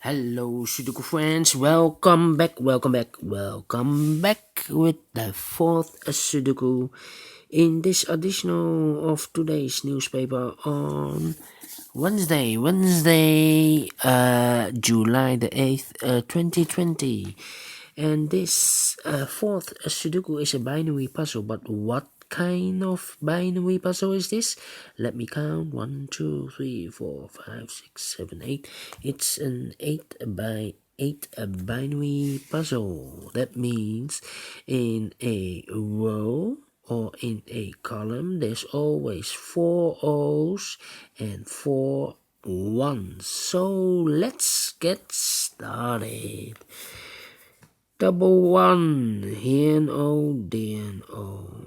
Hello Sudoku friends, welcome back with the fourth Sudoku in this edition of today's newspaper on Wednesday, July the 8th, 2020. And this fourth Sudoku is a binary puzzle, but what kind of binary puzzle is this? Let me count. 1, 2, 3, 4, 5, 6, 7, 8. It's an 8 by 8 binary puzzle. That means in a row or in a column there's always 4 O's and 4 1s. So let's get started. Double 1, here an O, there an O.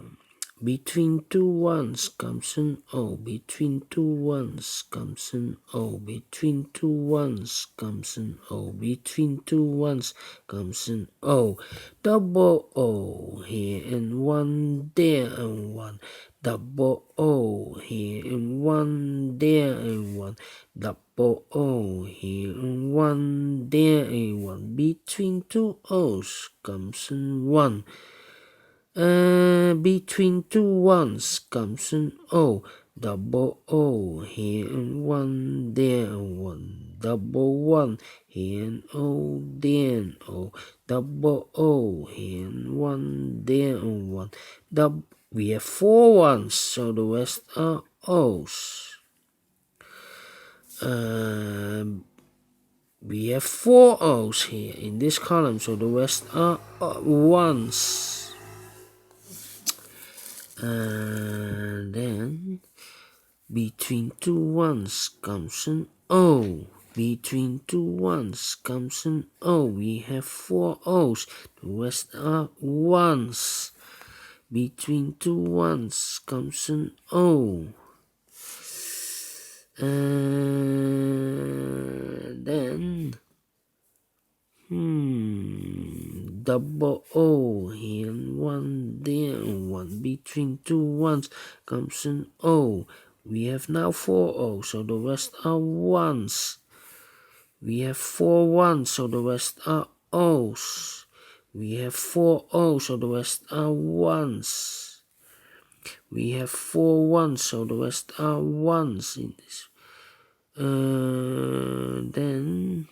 Between 2 1s comes an O. Between 2 1s comes an O. Between 2 1s comes an O. Between 2 1s comes an O. Double O, here and 1, there and 1. Double O, here and 1, there and 1. Double O, here and 1, there and 1. Between 2 O's comes an 1. Between 2 1s comes an O. Double O, here and 1, there and 1. Double 1, here and O, there and O. Double O, here and 1, there and 1. We have 4 1s, so the rest are O's. We have 4 O's here in this column, so the rest are 1s. And then between 2 1s comes an O. Between 2 1s comes an O. We have 4 O's. The rest are 1s. Between 2 1s comes an O. And then double O, here and 1, there and 1. Between 2 1s comes an O. We have now 4 O's, so the rest are 1s. We have 4 1s, so the rest are O's. We have 4 O's, so the rest are 1s. We have 4 1s, so the rest are 1s in this. Then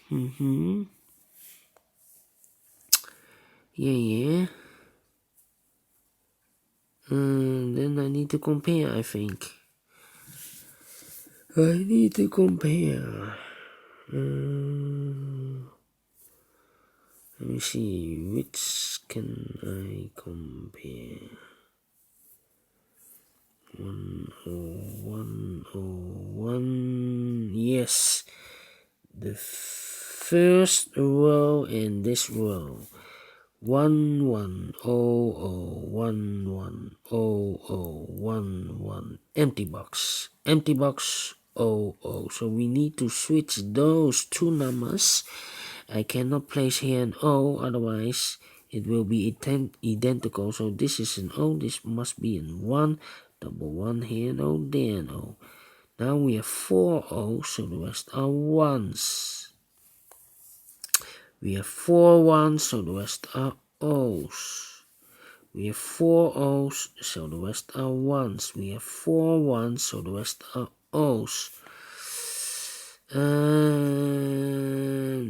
yeah. Then I need to compare, I think. I need to compare. Let me see, which can I compare? 101. Yes, the first row in this row. 1 1 0 0 1 1 0 0 1 1. Empty box 0 0. So we need to switch those two numbers. I cannot place here an O, otherwise it will be identical. So this is an O, this must be an 1. Double 1 here, an O, there an O. Now we have 4 O's, so the rest are 1s. We have 4 1s, so the rest are O's. We have 4 O's, so the rest are 1s. We have 4 1s, so the rest are O's.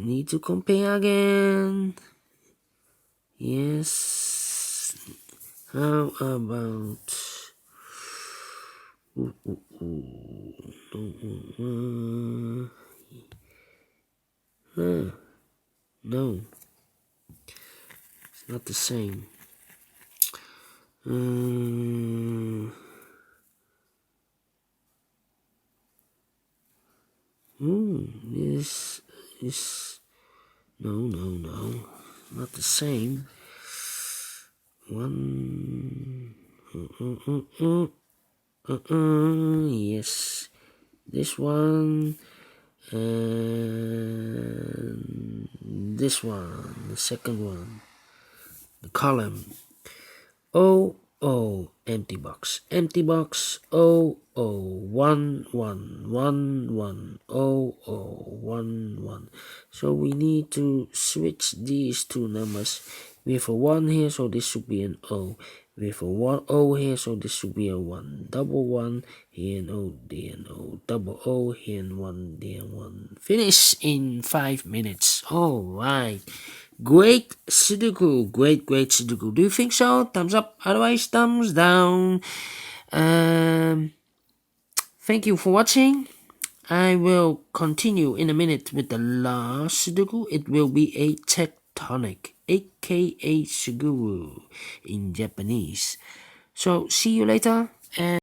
Need to compare again. Yes. How about... No, it's not the same. This is no, not the same. Yes, this one and this one, the second one, the column. 0 O, empty box. Empty box, O, O, 1, 1, 1, 1, O, O, 1, 1. So we need to switch these two numbers. We have a 1 here, so this should be an O. We have a 1 O here, so this should be a 1. Double 1, here and O, there and O. Double O, here and 1, there and 1. Finish in 5 minutes. Alright. Great Sudoku. Great Sudoku. Do you think so? Thumbs up. Otherwise, thumbs down. Thank you for watching. I will continue in a minute with the last Sudoku. It will be a tectonic, aka Suguru in Japanese. So, see you later. And